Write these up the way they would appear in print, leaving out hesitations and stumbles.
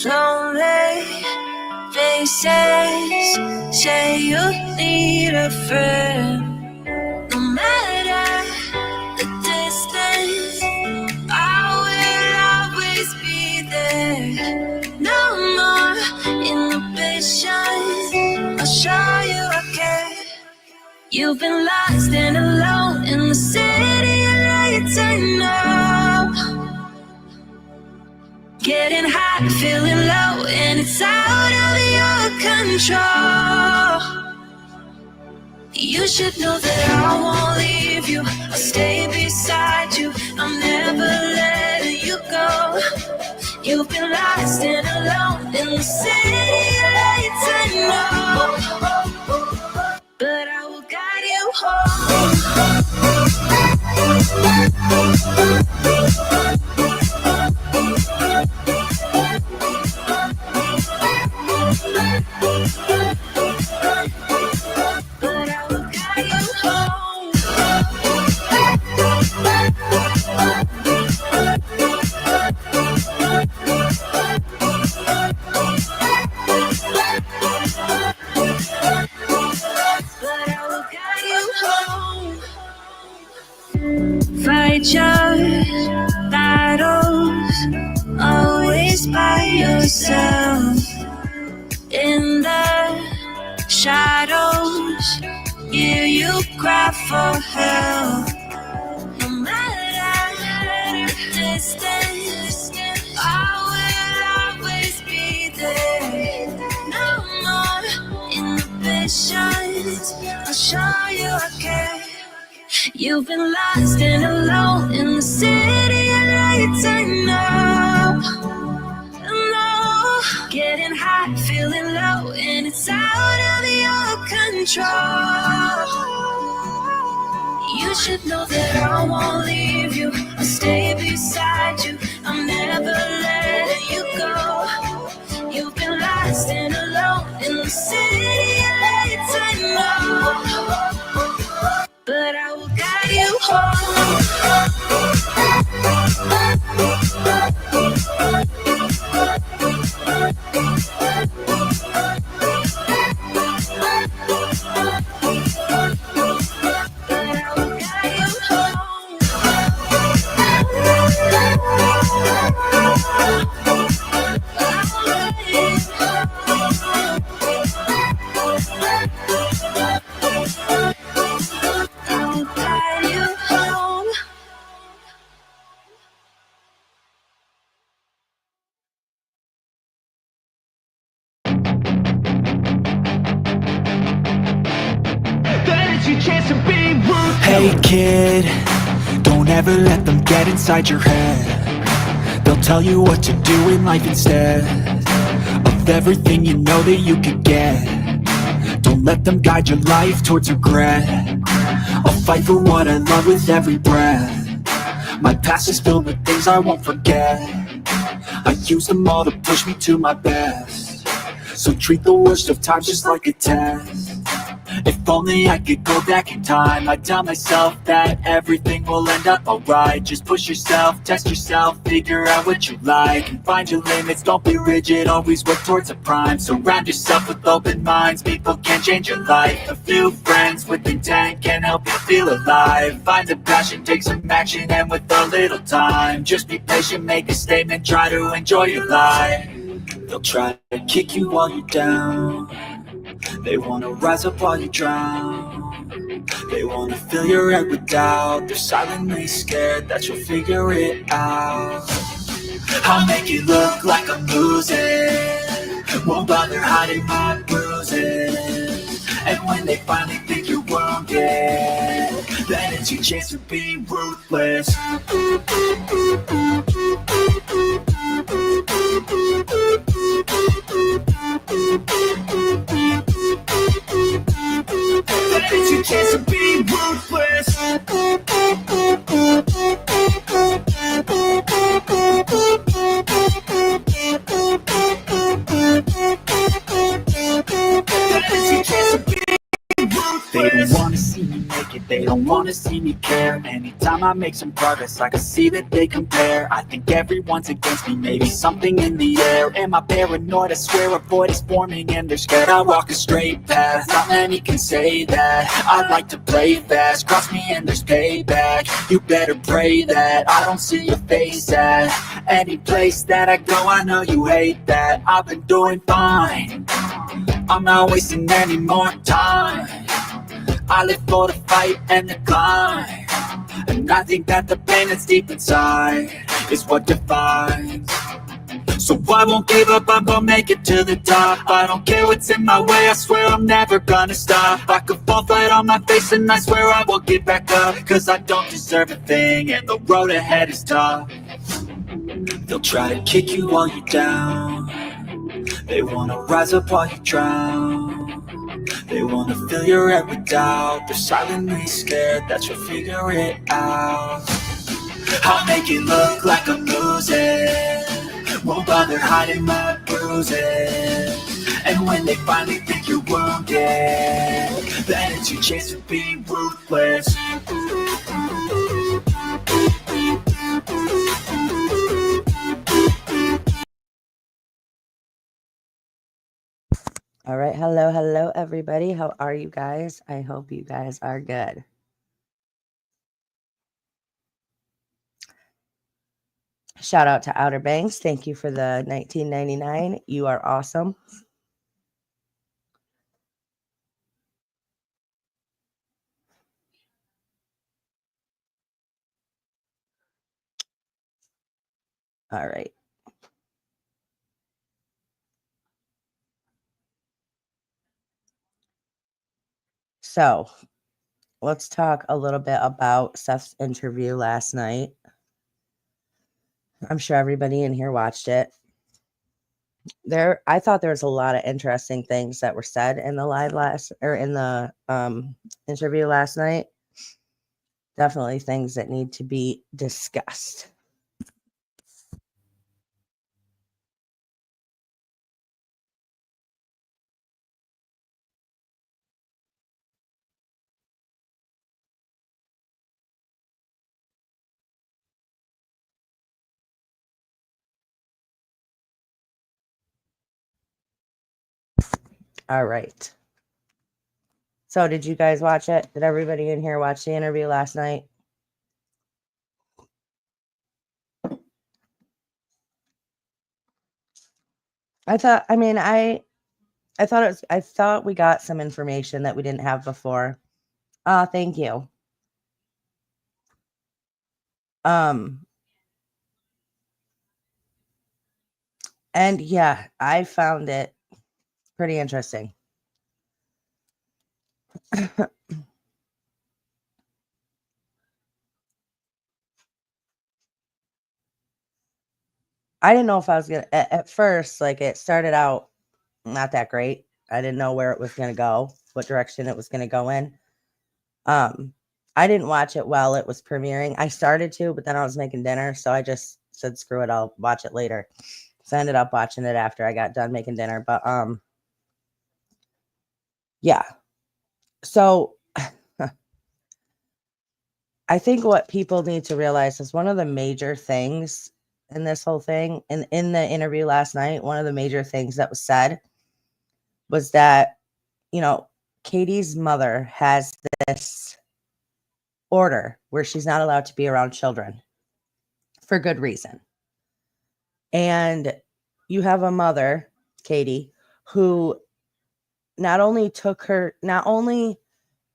Lonely faces say you need a friend. No matter the distance, I will always be there. No more inhibitions, I'll show you I care. You've been lost and alone in the city lights, I know. Getting hot, feeling low, and it's out of your control. You should know that I won't leave you. I'll stay beside you. I'm never letting you go. You've been lost and alone in the city lights, I know. But I will guide you home. But I will guide you home. But I will guide you home. Fight your battles, always by yourself. In the shadows, hear you cry for help. No matter the distance, I will always be there. No more inhibitions, I'll show you I care. You've been lost and alone in the city lights, I know. Getting hot, feeling low, and it's out of your control. You should know that I won't leave you. I'll stay beside you. I'm never letting you go. You've been lost and alone in the city lights, I know. But I will guide you home. Hey kid, don't ever let them get inside your head. They'll tell you what to do in life instead of everything you know that you could get. Don't let them guide your life towards regret. I'll fight for what I love with every breath. My past is filled with things I won't forget. I use them all to push me to my best. So treat the worst of times just like a test. If only I could go back in time, I'd tell myself that everything will end up alright. Just push yourself, test yourself, figure out what you like, and find your limits, don't be rigid, always work towards a prime. Surround yourself with open minds, people can change your life. A few friends with intent can help you feel alive. Find a passion, take some action, and with a little time, just be patient, make a statement, try to enjoy your life. They'll try to kick you while you're down. They wanna rise up while you drown. They wanna fill your head with doubt. They're silently scared that you'll figure it out. I'll make it look like I'm losing, won't bother hiding my bruises. And when they finally think you're wounded, then it's your chance to be ruthless. It's your chance to be ruthless. They don't wanna see me make it, they don't wanna see me care. Anytime I make some progress, I can see that they compare. I think everyone's against me, maybe something in the air. Am I paranoid? I swear a void is forming and they're scared. I walk a straight path, not many can say that. I like to play fast, cross me and there's payback. You better pray that I don't see your face at any place that I go. I know you hate that. I've been doing fine, I'm not wasting any more time. I live for the fight and the climb, and I think that the pain that's deep inside is what defines. So I won't give up, I'm gonna make it to the top. I don't care what's in my way, I swear I'm never gonna stop. I could fall flat on my face and I swear I will get back up, cause I don't deserve a thing and the road ahead is tough. They'll try to kick you while you're down, they wanna rise up while you drown. They wanna fill your head with doubt, they're silently scared that you'll figure it out. I'll make it look like I'm losing, won't bother hiding my bruises. And when they finally think you're wounded, then it's your chance to be ruthless. All right. Hello, everybody. How are you guys? I hope you guys are good. Shout out to Outer Banks. Thank you for the $19.99. You are awesome. All right. So let's talk a little bit about Seth's interview last night. I'm sure everybody in here watched it. I thought there was a lot of interesting things that were said in the interview last night. Definitely things that need to be discussed. All right. So did you guys watch it? Did everybody in here watch the interview last night? I thought we got some information that we didn't have before. Thank you. And yeah, I found it pretty interesting. I didn't know if I was gonna at first, like it started out not that great. I didn't know where it was gonna go, what direction it was gonna go in. I didn't watch it while it was premiering. I started to, but then I was making dinner, so I just said screw it, I'll watch it later. So I ended up watching it after I got done making dinner. But yeah. So I think what people need to realize is one of the major things in this whole thing, and in the interview last night, one of the major things that was said was that, Katie's mother has this order where she's not allowed to be around children for good reason. And you have a mother, Katie, who not only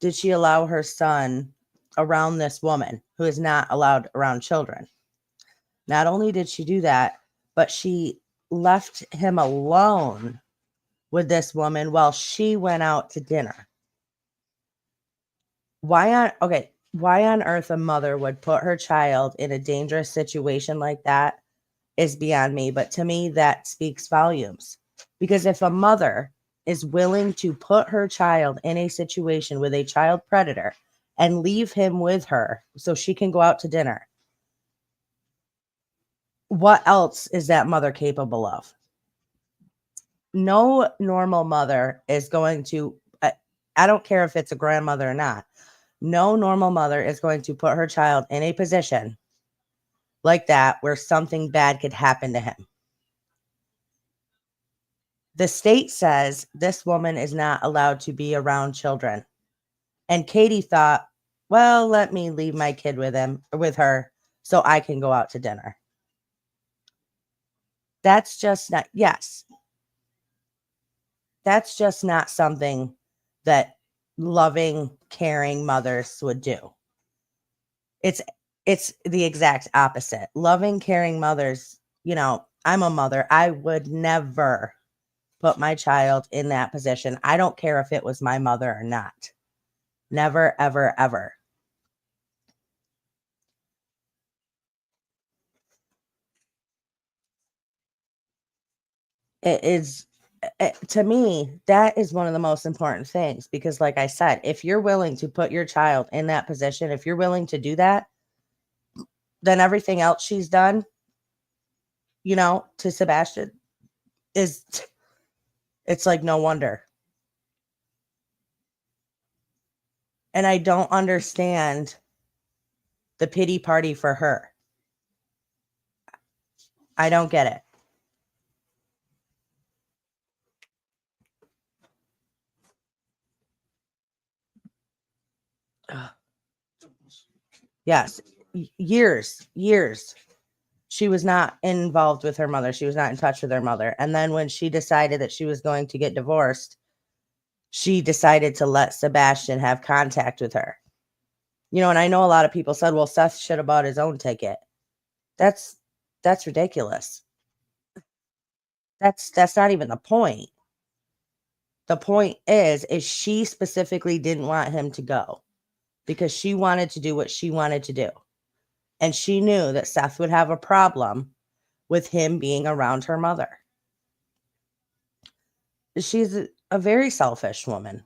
did she allow her son around this woman who is not allowed around children. Not only did she do that, but she left him alone with this woman while she went out to dinner. Why on earth a mother would put her child in a dangerous situation like that is beyond me. But to me, that speaks volumes. Because if a mother is willing to put her child in a situation with a child predator and leave him with her so she can go out to dinner, what else is that mother capable of? No normal mother is going to, I don't care if it's a grandmother or not, No normal mother is going to put her child in a position like that where something bad could happen to him. The state says this woman is not allowed to be around children. And Katie thought, well, let me leave my kid with her so I can go out to dinner. That's just not, yes. That's just not something that loving, caring mothers would do. It's the exact opposite. Loving, caring mothers, I'm a mother. I would never put my child in that position. I don't care if it was my mother or not. Never, ever, ever. It is, to me, that is one of the most important things because, like I said, if you're willing to put your child in that position, if you're willing to do that, then everything else she's done, to Sebastian it's like no wonder. And I don't understand the pity party for her. I don't get it. Ugh. Yes, years. She was not involved with her mother. She was not in touch with her mother. And then when she decided that she was going to get divorced, she decided to let Sebastian have contact with her. And I know a lot of people said, well, Seth should have bought his own ticket. That's ridiculous. That's not even the point. The point is she specifically didn't want him to go because she wanted to do what she wanted to do. And she knew that Seth would have a problem with him being around her mother. She's a very selfish woman.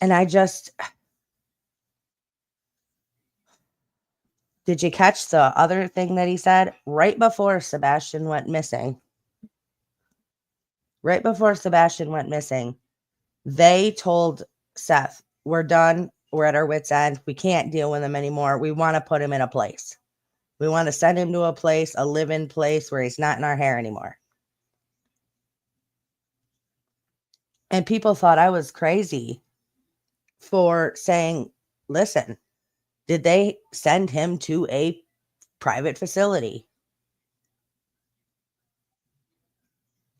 And did you catch the other thing that he said right before Sebastian went missing? Right before Sebastian went missing, they told Seth, we're done. We're at our wits' end. We can't deal with him anymore. We want to put him in a place. We want to send him to a place, a live-in place where he's not in our hair anymore. And people thought I was crazy for saying, listen, did they send him to a private facility?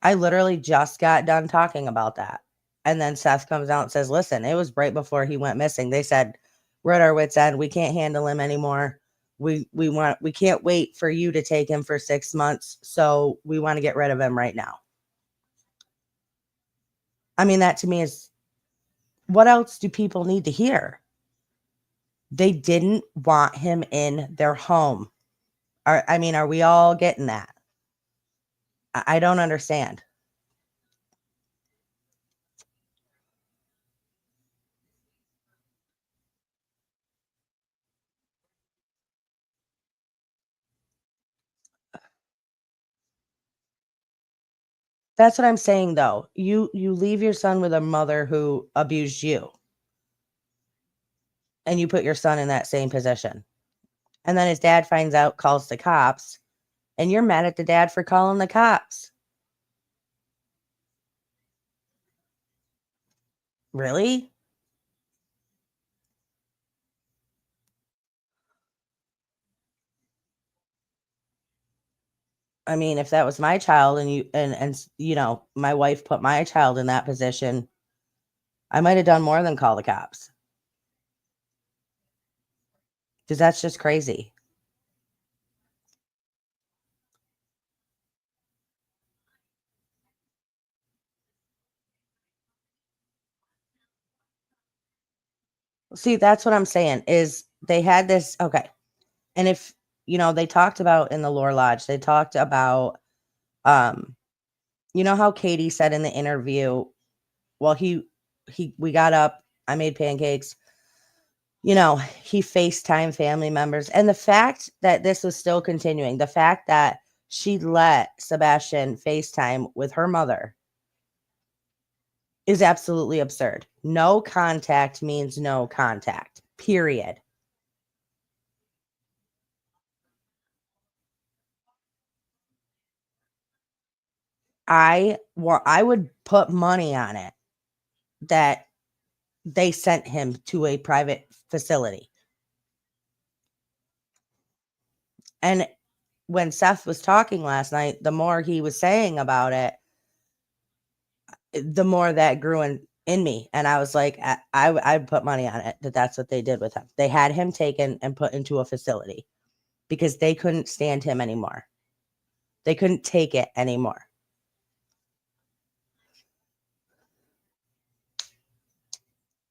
I literally just got done talking about that. And then Seth comes out and says, listen, it was right before he went missing. They said, we're at our wits' end. We can't handle him anymore. We can't wait for you to take him for 6 months. So we want to get rid of him right now. I mean, that to me is, what else do people need to hear? They didn't want him in their home. Are we all getting that? I don't understand. That's what I'm saying, though. You leave your son with a mother who abused you, and you put your son in that same position. And then his dad finds out, calls the cops, and you're mad at the dad for calling the cops. Really? I mean, if that was my child and my wife put my child in that position, I might have done more than call the cops. Because that's just crazy. See, that's what I'm saying is they had this. Okay. And if, they talked about in the Lore Lodge, they talked about, how Katie said in the interview, well, we got up, I made pancakes, he FaceTime family members. And the fact that this was still continuing, the fact that she let Sebastian FaceTime with her mother is absolutely absurd. No contact means no contact, period. I would put money on it that they sent him to a private facility. And when Seth was talking last night, the more he was saying about it, the more that grew in me. And I was like, I'd put money on it that that's what they did with him. They had him taken and put into a facility because they couldn't stand him anymore. They couldn't take it anymore.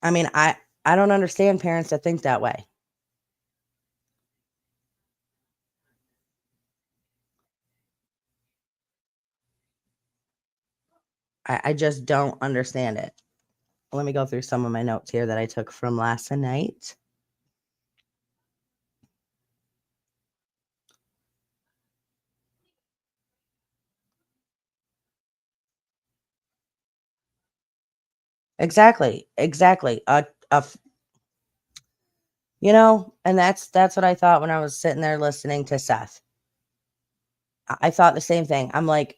I mean, I don't understand parents that think that way. I just don't understand it. Let me go through some of my notes here that I took from last night. Exactly. You know, and that's what I thought when I was sitting there listening to Seth. I thought the same thing. I'm like,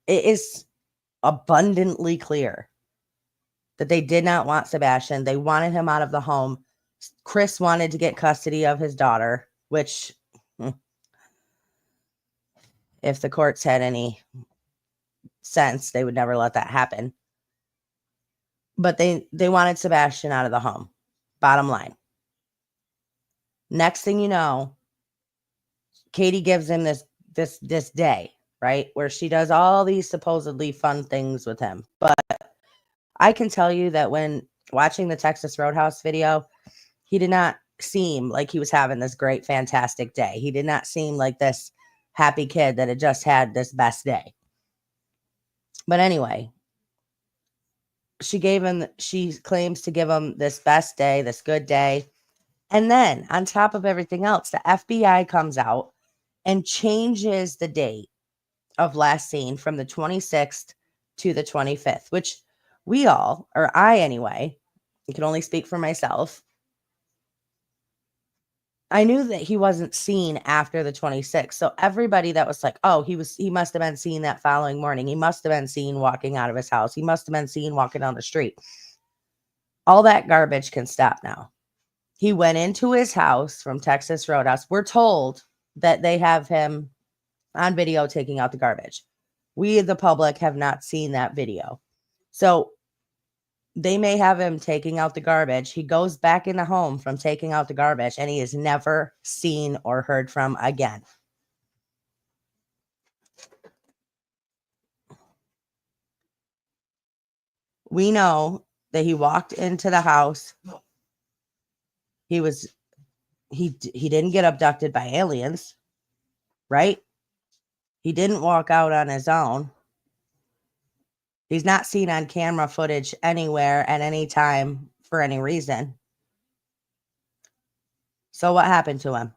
it is abundantly clear that they did not want Sebastian. They wanted him out of the home. Chris wanted to get custody of his daughter, which, if the courts had any sense, they would never let that happen. But they wanted Sebastian out of the home. Bottom line. Next thing you know, Katie gives him this day, right? Where she does all these supposedly fun things with him. But I can tell you that when watching the Texas Roadhouse video, he did not seem like he was having this great, fantastic day. He did not seem like this happy kid that had just had this best day. But anyway, she claims to give him this best day, this good day. And then on top of everything else, the FBI comes out and changes the date of last seen from the 26th to the 25th, which we all, or I anyway, I can only speak for myself. I knew that he wasn't seen after the 26th. So everybody that was like, oh, he must have been seen that following morning. He must have been seen walking out of his house. He must have been seen walking down the street. All that garbage can stop now. He went into his house from Texas Roadhouse. We're told that they have him on video taking out the garbage. We, the public, have not seen that video. So they may have him taking out the garbage. He goes back in the home from taking out the garbage, and he is never seen or heard from again. We know that he walked into the house. He didn't get abducted by aliens, right? He didn't walk out on his own. He's not seen on camera footage anywhere at any time for any reason. So what happened to him?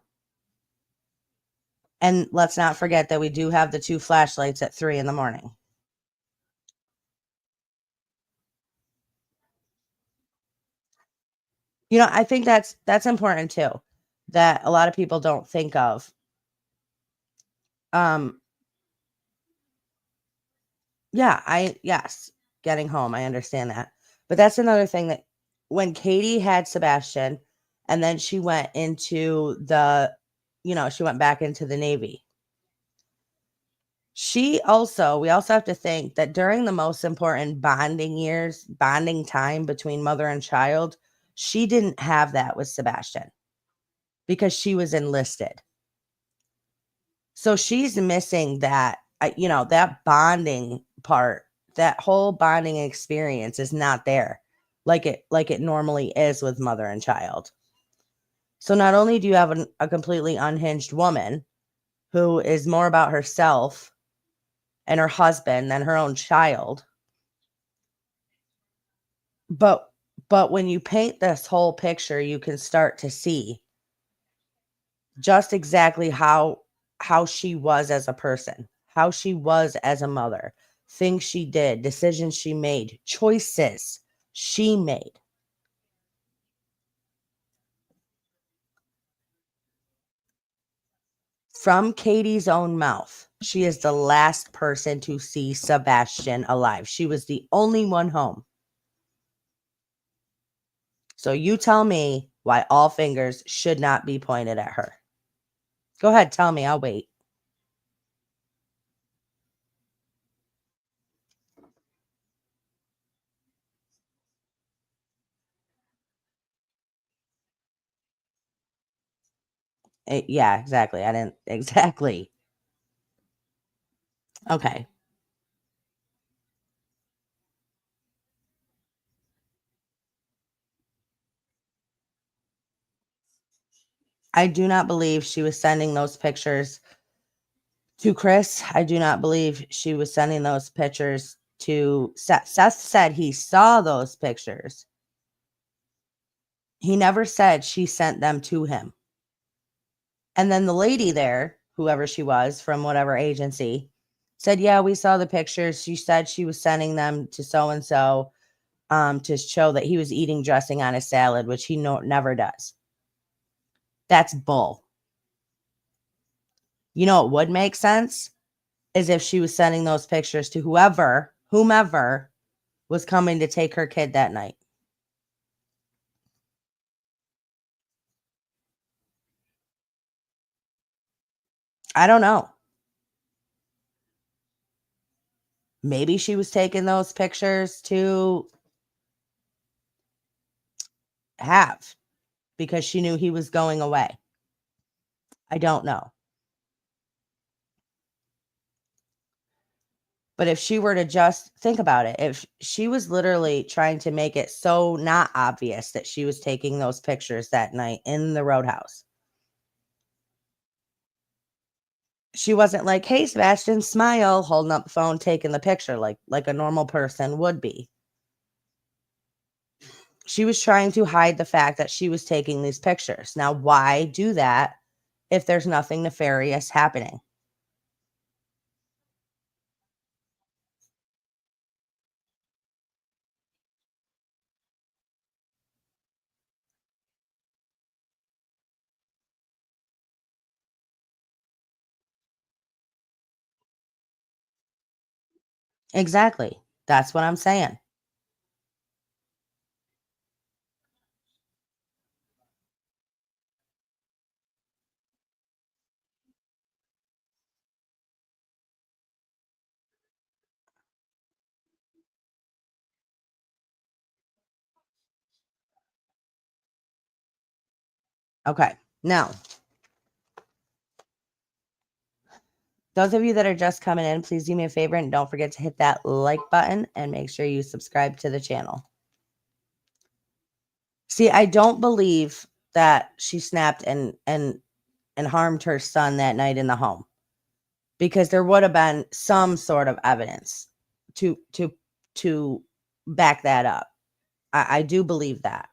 And let's not forget that we do have the 2 flashlights at 3 a.m. You know, I think that's important too, that a lot of people don't think of. Yes, getting home, I understand that. But that's another thing, that when Katie had Sebastian and then she went into she went back into the Navy. We also have to think that during the most important bonding time between mother and child, she didn't have that with Sebastian because she was enlisted. So she's missing that, that bonding part. That whole bonding experience is not there like it normally is with mother and child. So not only do you have a completely unhinged woman who is more about herself and her husband than her own child, but when you paint this whole picture, you can start to see just exactly how she was as a person, how she was as a mother, things she did, decisions she made, choices she made. From Katie's own mouth, she is the last person to see Sebastian alive. She was the only one home. So you tell me why all fingers should not be pointed at her. Go ahead, tell me. I'll wait. Yeah, exactly. I didn't exactly. Okay. I do not believe she was sending those pictures to Chris. I do not believe she was sending those pictures to Seth. Seth said he saw those pictures. He never said she sent them to him. And then the lady there, whoever she was from whatever agency, said, yeah, we saw the pictures. She said she was sending them to so-and-so to show that he was eating dressing on his salad, which he never does. That's bull. You know what would make sense is if she was sending those pictures to whomever was coming to take her kid that night. I don't know. Maybe she was taking those pictures to have because she knew he was going away. I don't know. But if she were to just think about it, if she was literally trying to make it so not obvious that she was taking those pictures that night in the Roadhouse, she wasn't like, hey, Sebastian, smile, holding up the phone, taking the picture like a normal person would be. She was trying to hide the fact that she was taking these pictures. Now, why do that if there's nothing nefarious happening? Exactly. That's what I'm saying. Okay. Now, those of you that are just coming in, please do me a favor and don't forget to hit that like button and make sure you subscribe to the channel. See, I don't believe that she snapped and harmed her son that night in the home because there would have been some sort of evidence to back that up. I do believe that.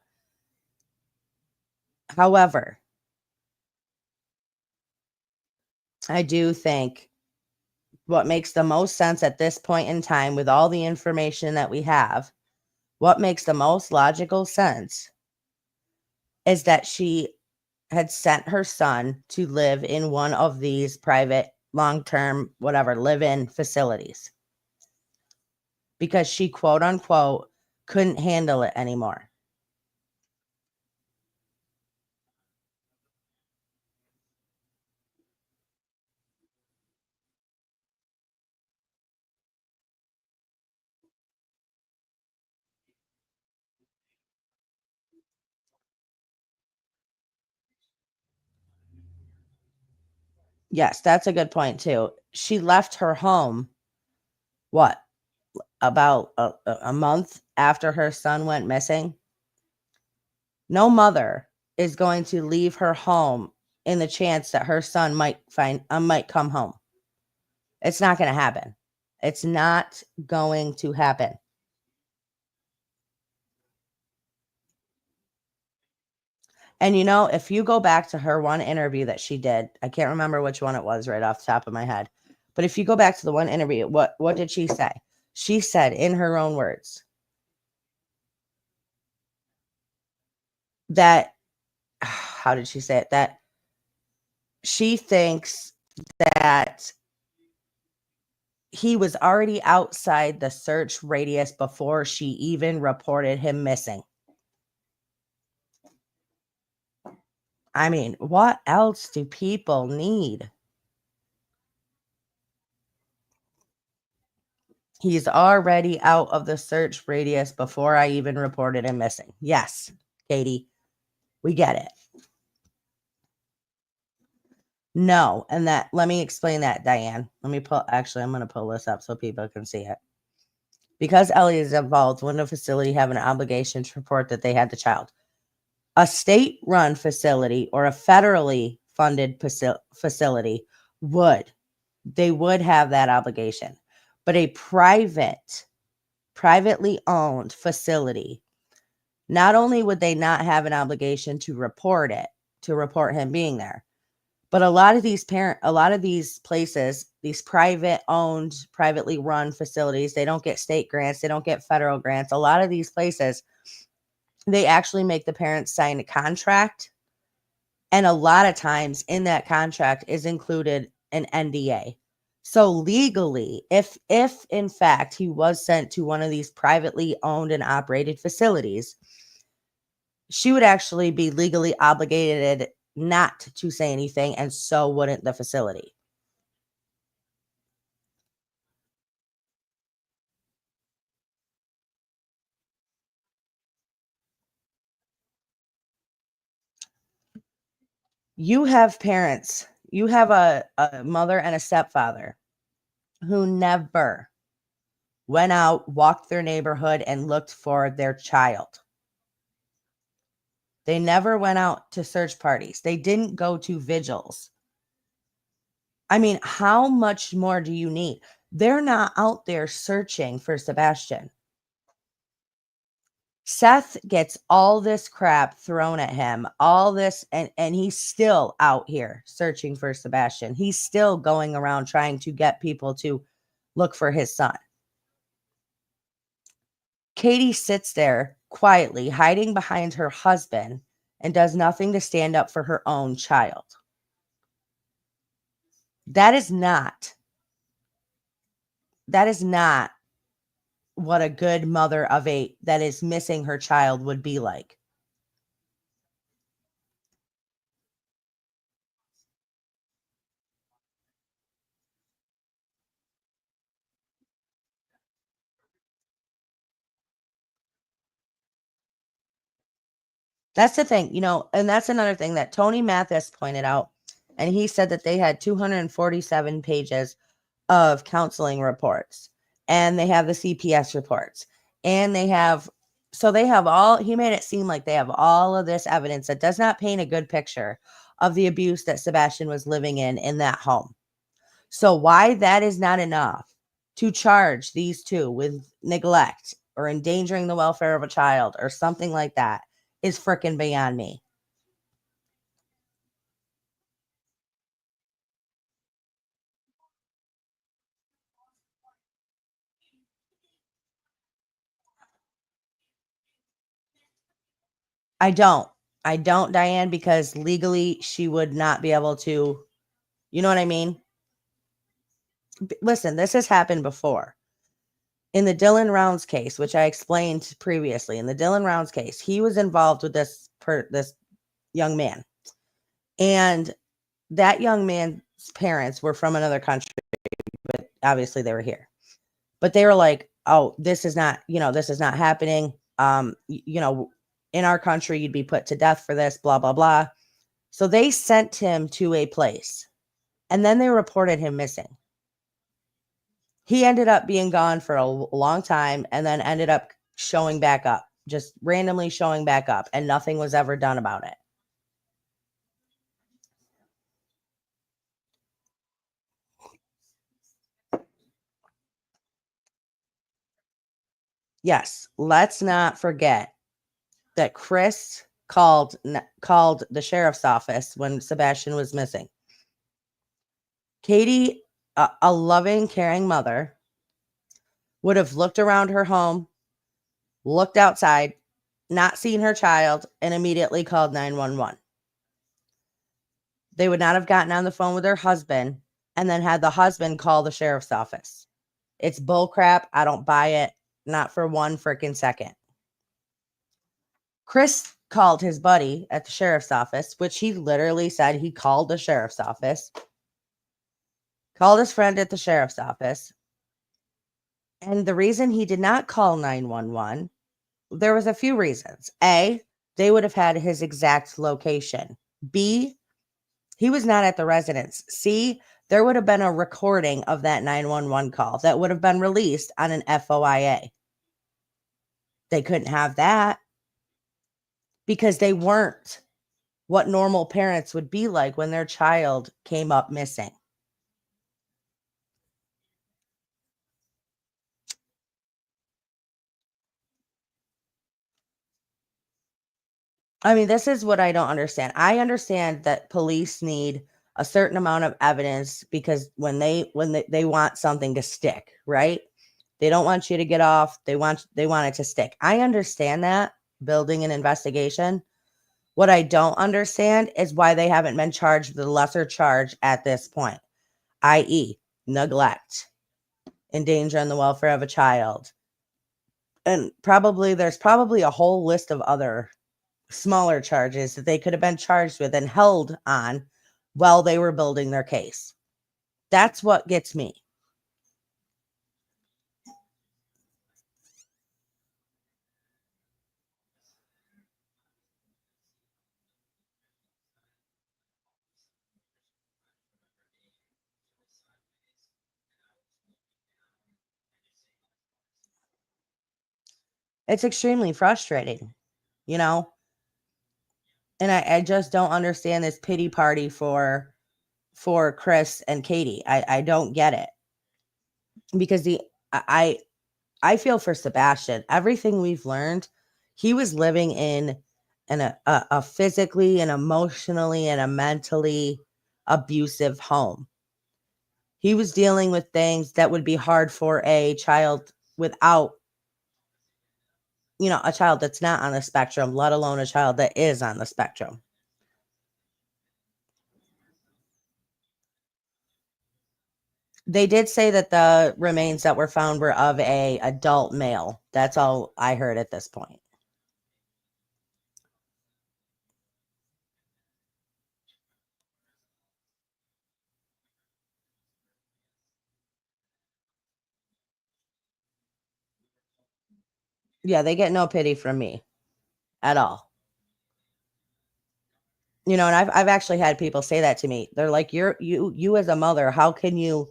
However, I do think what makes the most sense at this point in time with all the information that we have, what makes the most logical sense is that she had sent her son to live in one of these private long-term whatever live-in facilities because she quote unquote couldn't handle it anymore. Yes, that's a good point too. She left her home what, about a month after her son went missing. No mother is going to leave her home in the chance that her son might come home. It's not going to happen. It's not going to happen. And if you go back to her one interview that she did, I can't remember which one it was right off the top of my head. But if you go back to the one interview, what did she say? She said in her own words that, how did she say it? That she thinks that he was already outside the search radius before she even reported him missing. I mean, what else do people need? He's already out of the search radius before I even reported him missing. Yes, Katie, we get it. No, and that, let me explain that, Diane. I'm going to pull this up so people can see it. Because Ellie is involved, wouldn't a facility have an obligation to report that they had the child? A state-run facility or a federally funded facility would. They would have that obligation. But a privately owned facility, not only would they not have an obligation to report him being there, but a lot of these places, these privately run facilities, they don't get state grants, they don't get federal grants. A lot of these places, they actually make the parents sign a contract. And a lot of times in that contract is included an NDA. So legally, if in fact he was sent to one of these privately owned and operated facilities, she would actually be legally obligated not to say anything, and so wouldn't the facility. You have parents, you have a mother and a stepfather who never went out, walked their neighborhood, and looked for their child. They never went out to search parties. They didn't go to vigils. I mean, how much more do you need? They're not out there searching for Sebastian. Seth gets all this crap thrown at him, all this, and he's still out here searching for Sebastian. He's still going around trying to get people to look for his son. Katie sits there quietly, hiding behind her husband, and does nothing to stand up for her own child. That is not what a good mother that is missing her child would be like. That's the thing, and that's another thing that Tony Mathis pointed out. And he said that they had 247 pages of counseling reports, and they have the CPS reports, and he made it seem like they have all of this evidence that does not paint a good picture of the abuse that Sebastian was living in that home. So why that is not enough to charge these two with neglect or endangering the welfare of a child or something like that is freaking beyond me. I don't, Diane, because legally she would not be able to, you know what I mean? Listen, this has happened before. In the Dylan Rounds case, which I explained previously, in the Dylan Rounds case, he was involved with this young man. And that young man's parents were from another country, but obviously they were here. But they were like, oh, this is not happening. In our country, you'd be put to death for this, blah, blah, blah. So they sent him to a place, and then they reported him missing. He ended up being gone for a long time, and then ended up showing back up, just randomly showing back up, and nothing was ever done about it. Yes, let's not forget that Chris called the sheriff's office when Sebastian was missing. Katie, a loving, caring mother, would have looked around her home, looked outside, not seen her child, and immediately called 911. They would not have gotten on the phone with her husband and then had the husband call the sheriff's office. It's bullcrap. I don't buy it. Not for one freaking second. Chris called his buddy at the sheriff's office, which he literally said he called the sheriff's office, called his friend at the sheriff's office. And the reason he did not call 911, there was a few reasons. A, they would have had his exact location. B, he was not at the residence. C, there would have been a recording of that 911 call that would have been released on an FOIA. They couldn't have that because they weren't what normal parents would be like when their child came up missing. I mean, this is what I don't understand. I understand that police need a certain amount of evidence because when they want something to stick, right? They don't want you to get off. They want it to stick. I understand that, building an investigation. What I don't understand is why they haven't been charged with a lesser charge at this point, i.e., neglect, endangering the welfare of a child. And there's probably a whole list of other smaller charges that they could have been charged with and held on while they were building their case. That's what gets me. It's extremely frustrating, you know? And I just don't understand this pity party for Chris and Katie. I don't get it. Because I feel for Sebastian. Everything we've learned, he was living in a physically and emotionally and a mentally abusive home. He was dealing with things that would be hard for a child without, a child that's not on the spectrum, let alone a child that is on the spectrum. They did say that the remains that were found were of a adult male. That's all I heard at this point. Yeah, they get no pity from me at all. And I've actually had people say that to me. They're like, you as a mother, how can you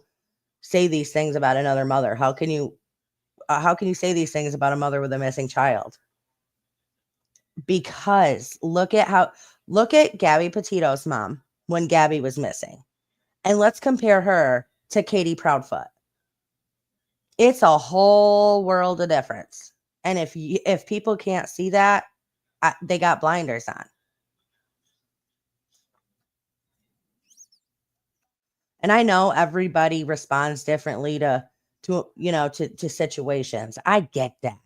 say these things about another mother? How can you say these things about a mother with a missing child? Because look at Gabby Petito's mom when Gabby was missing. And let's compare her to Katie Proudfoot. It's a whole world of difference. And if people can't see that, they got blinders on. And I know everybody responds differently to situations. I get that.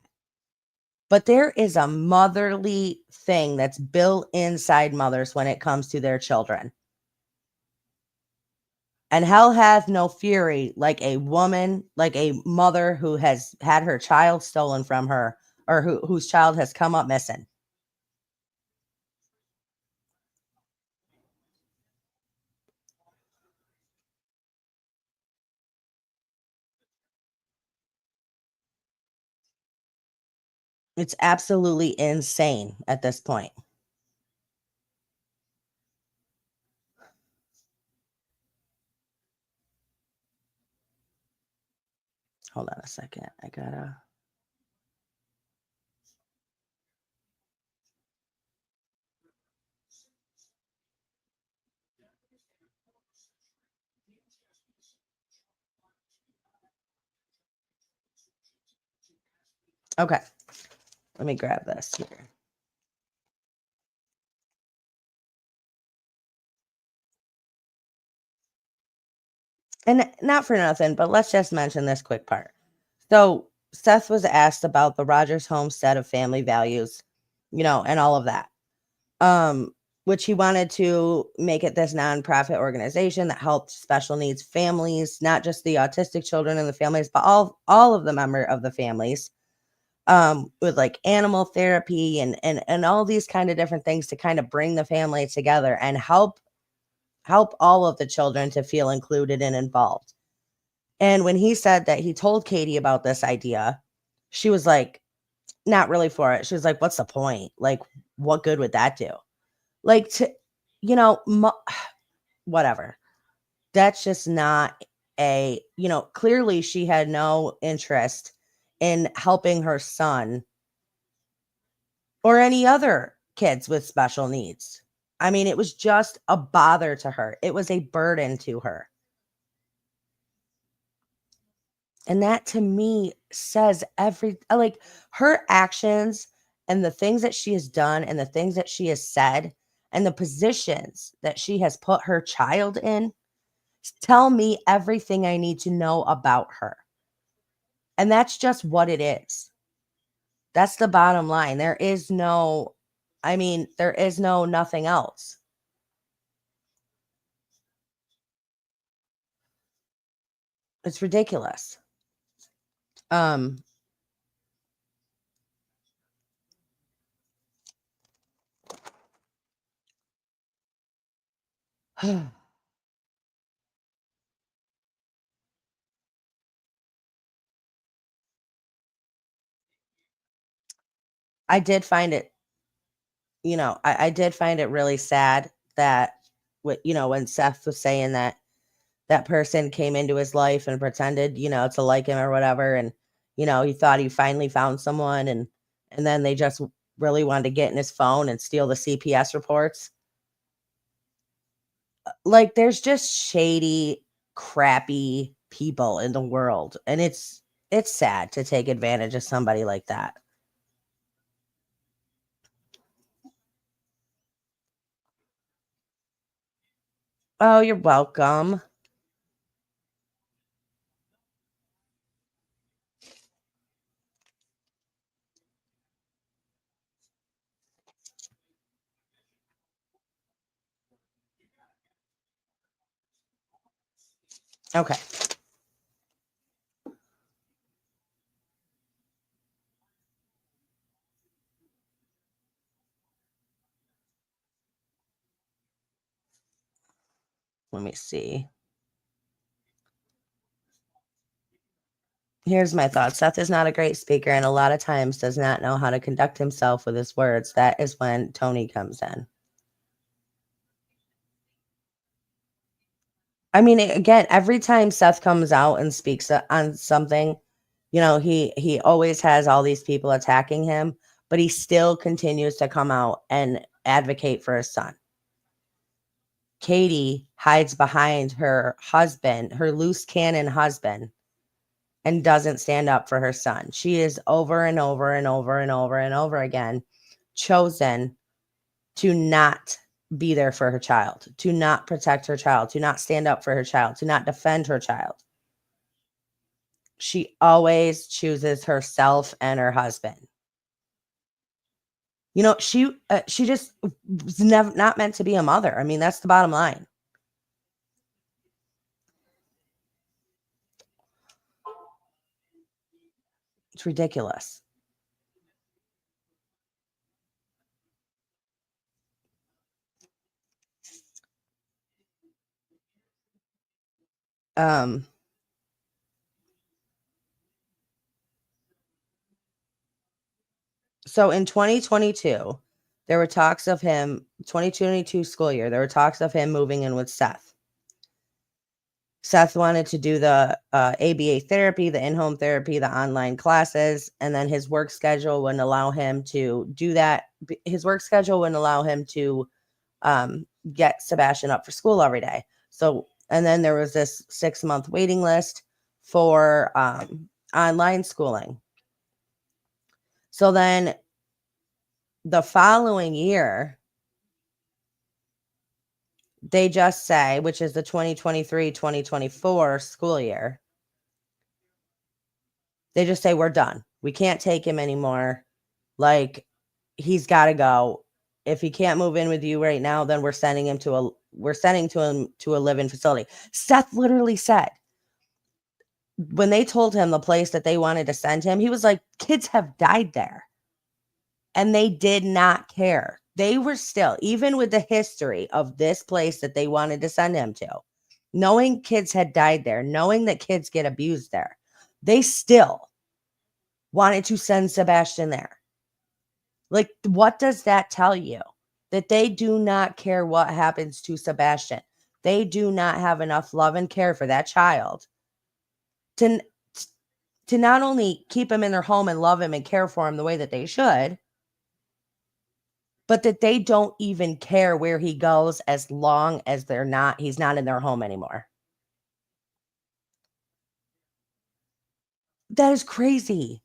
But there is a motherly thing that's built inside mothers when it comes to their children. And hell hath no fury like a woman, like a mother who has had her child stolen from her or whose child has come up missing. It's absolutely insane at this point. Hold on a second. I gotta. Okay. Let me grab this here. And not for nothing, but let's just mention this quick part. So Seth was asked about the Rogers homestead of family values, and all of that. Which he wanted to make it this nonprofit organization that helped special needs families, not just the autistic children in the families, but all of the member of the families, with like animal therapy and all these kind of different things to kind of bring the family together and help all of the children to feel included and involved. And when he said that he told Katie about this idea, she was like, not really for it. She was like, what's the point? Like, what good would that do? Like, to, whatever. That's just not clearly she had no interest in helping her son or any other kids with special needs. I mean, it was just a bother to her. It was a burden to her. And that to me says like her actions and the things that she has done and the things that she has said and the positions that she has put her child in tell me everything I need to know about her. And that's just what it is. That's the bottom line. There is no nothing else. It's ridiculous. Um I did find it, I did find it really sad that when Seth was saying that that person came into his life and pretended, to like him or whatever, and he thought he finally found someone, and then they just really wanted to get in his phone and steal the CPS reports. Like, there's just shady, crappy people in the world, and it's sad to take advantage of somebody like that. Oh, you're welcome. Okay. Let me see. Here's my thought. Seth is not a great speaker and a lot of times does not know how to conduct himself with his words. That is when Tony comes in. I mean, again, every time Seth comes out and speaks on something, he always has all these people attacking him, but he still continues to come out and advocate for his son. Katie hides behind her husband, her loose cannon husband, and doesn't stand up for her son. She is over and over and over and over and over again chosen to not be there for her child, to not protect her child, to not stand up for her child, to not defend her child. She always chooses herself and her husband. She just was never not meant to be a mother. I mean, that's the bottom line. It's ridiculous. Um, so in 2022, there were talks of him, 2022 school year, there were talks of him moving in with Seth. Seth wanted to do the ABA therapy, the in-home therapy, the online classes, and then his work schedule wouldn't allow him to do that. His work schedule wouldn't allow him to get Sebastian up for school every day. So, and then there was this 6-month waiting list for online schooling. So then the following year, they just say, which is the 2023-2024 school year, They just say, we're done. We can't take him anymore. Like, he's got to go. If he can't move in with you right now, then we're sending him to a live-in facility. Seth literally said, when they told him the place that they wanted to send him, he was like, kids have died there. And they did not care. They were still, even with the history of this place that they wanted to send him to, knowing kids had died there, knowing that kids get abused there, they still wanted to send Sebastian there. Like, what does that tell you? That they do not care what happens to Sebastian. They do not have enough love and care for that child to not only keep him in their home and love him and care for him the way that they should, but that they don't even care where he goes as long as he's not in their home anymore. That is crazy.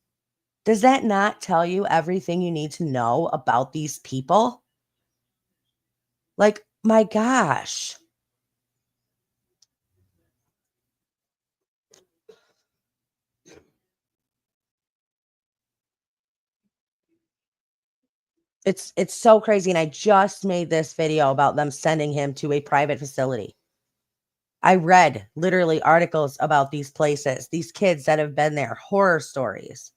Does that not tell you everything you need to know about these people? Like, my gosh. It's so crazy, and I just made this video about them sending him to a private facility. I read literally articles about these places, these kids that have been there, horror stories.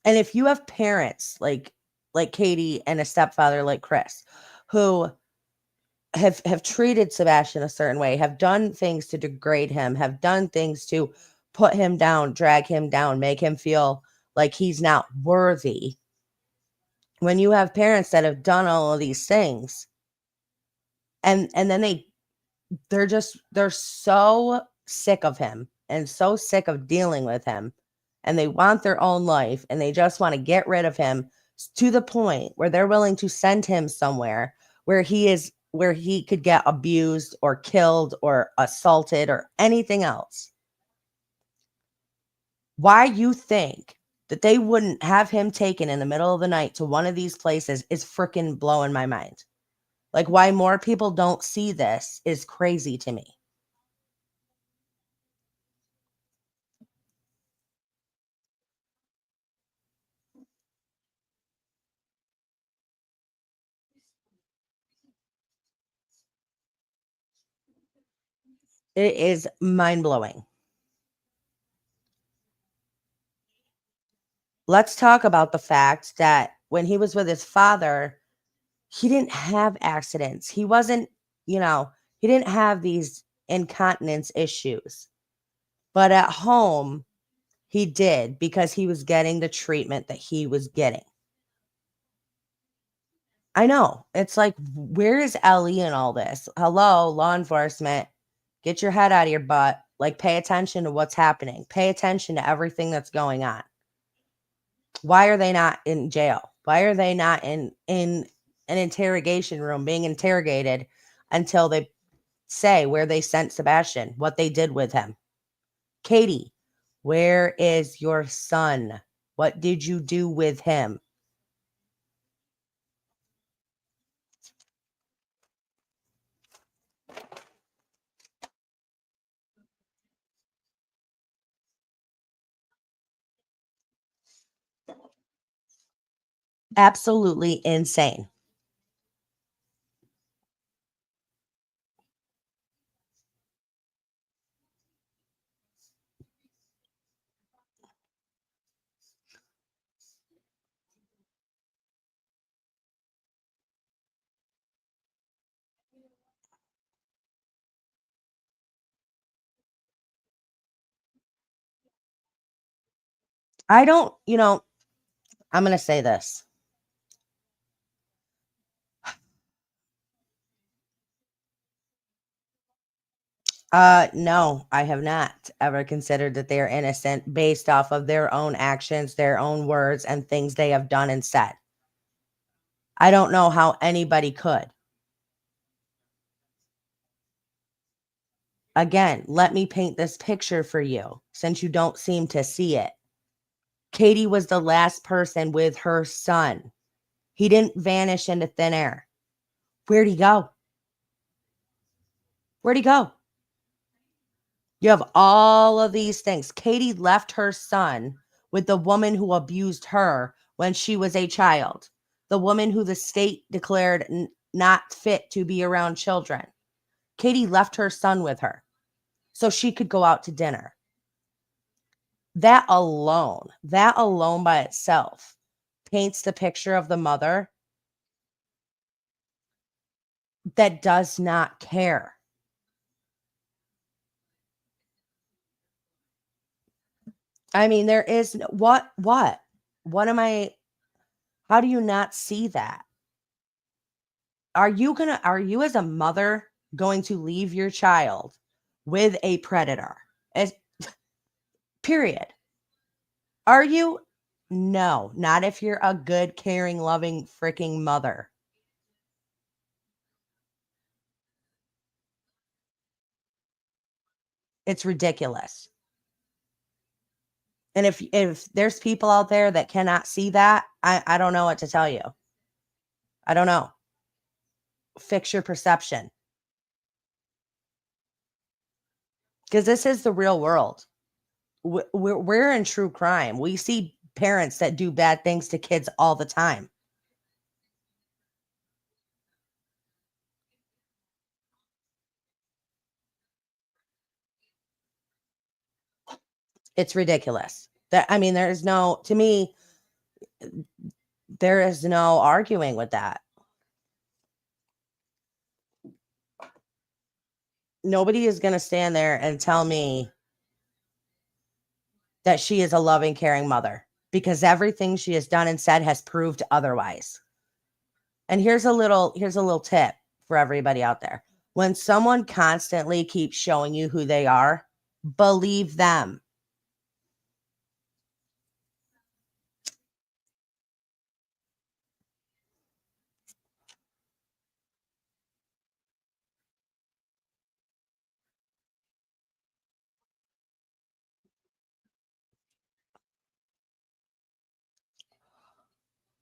And if you have parents like Katie and a stepfather like Chris, who have treated Sebastian a certain way, have done things to degrade him, have done things to put him down, drag him down, make him feel like he's not worthy. When you have parents that have done all of these things, and then they're so sick of him and so sick of dealing with him, and they want their own life, and they just want to get rid of him to the point where they're willing to send him somewhere where he could get abused or killed or assaulted or anything else. Why you think that they wouldn't have him taken in the middle of the night to one of these places is freaking blowing my mind. Like, why more people don't see this is crazy to me. It is mind-blowing. Let's talk about the fact that when he was with his father, he didn't have accidents. He wasn't, he didn't have these incontinence issues. But at home, he did, because he was getting the treatment that he was getting. I know. It's like, where is Ellie in all this? Hello, law enforcement. Get your head out of your butt. Like, pay attention to what's happening. Pay attention to everything that's going on. Why are they not in jail? Why are they not in an interrogation room being interrogated until they say where they sent Sebastian, what they did with him? Katie, where is your son? What did you do with him? Absolutely insane. I don't, I'm going to say this. No, I have not ever considered that they are innocent based off of their own actions, their own words, and things they have done and said. I don't know how anybody could. Again, let me paint this picture for you since you don't seem to see it. Katie was the last person with her son. He didn't vanish into thin air. Where'd he go? Where'd he go? You have all of these things. Katie left her son with the woman who abused her when she was a child, the woman who the state declared not fit to be around children. Katie left her son with her so she could go out to dinner. That alone by itself paints the picture of the mother that does not care. I mean, there is what am I, how do you not see that? Are you as a mother going to leave your child with a predator? As period. Are you? No, not if you're a good, caring, loving freaking mother. It's ridiculous. And if there's people out there that cannot see that, I don't know what to tell you. I don't know. Fix your perception. Because this is the real world. We're in true crime. We see parents that do bad things to kids all the time. It's ridiculous. That, I mean, there is no, to me, there is no arguing with that. Nobody is going to stand there and tell me that she is a loving, caring mother, because everything she has done and said has proved otherwise. And here's a little tip for everybody out there. When someone constantly keeps showing you who they are, believe them.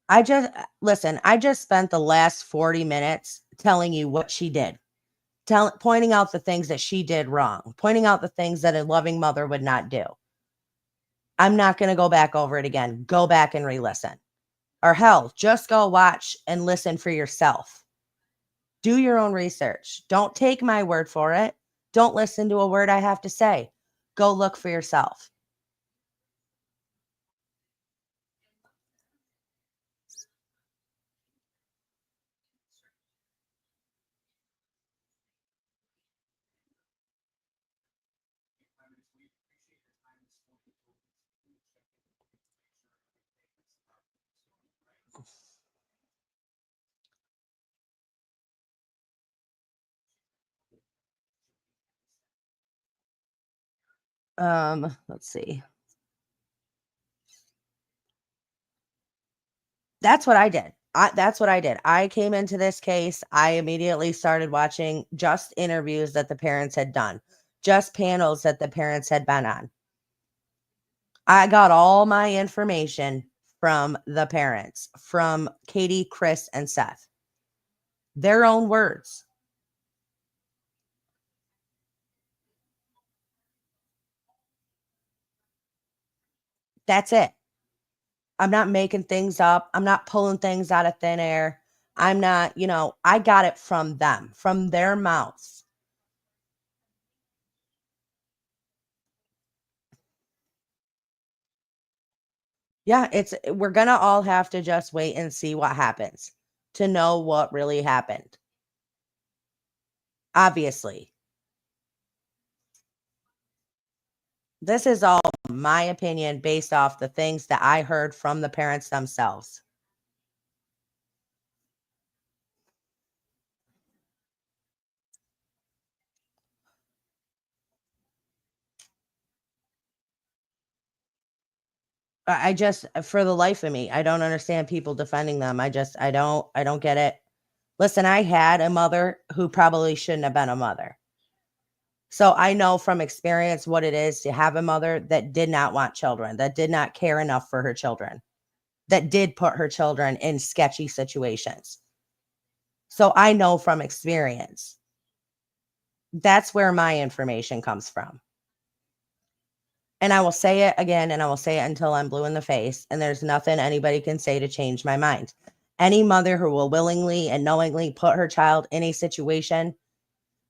I just spent the last 40 minutes telling you what she did. Pointing out the things that she did wrong, pointing out the things that a loving mother would not do. I'm not going to go back over it again. Go back and re-listen. Or hell, just go watch and listen for yourself. Do your own research. Don't take my word for it. Don't listen to a word I have to say. Go look for yourself. Let's see. That's what I did. That's what I did. I came into this case. I immediately started watching just interviews that the parents had done, just panels that the parents had been on. I got all my information from the parents, from Katie, Chris, and Seth. Their own words. That's it. I'm not making things up. I'm not pulling things out of thin air. I'm not, I got it from them, from their mouths. Yeah, we're going to all have to just wait and see what happens to know what really happened. Obviously. This is all my opinion based off the things that I heard from the parents themselves. I just, for the life of me, I don't understand people defending them. I don't get it. Listen, I had a mother who probably shouldn't have been a mother. So I know from experience what it is to have a mother that did not want children, that did not care enough for her children, that did put her children in sketchy situations. So I know from experience. That's where my information comes from. And I will say it again, and I will say it until I'm blue in the face, and there's nothing anybody can say to change my mind. Any mother who will willingly and knowingly put her child in a situation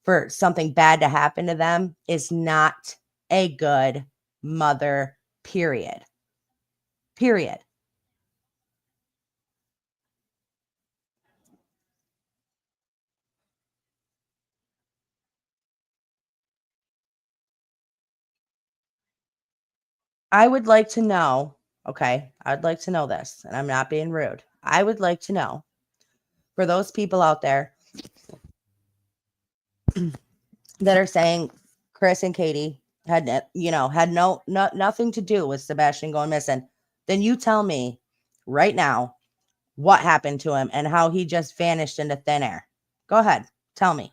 for something bad to happen to them is not a good mother, period. Period. I would like to know, okay, I'd like to know this, and I'm not being rude. I would like to know, for those people out there that are saying Chris and Katie had nothing to do with Sebastian going missing, then you tell me right now what happened to him and how he just vanished into thin air. Go ahead, tell me.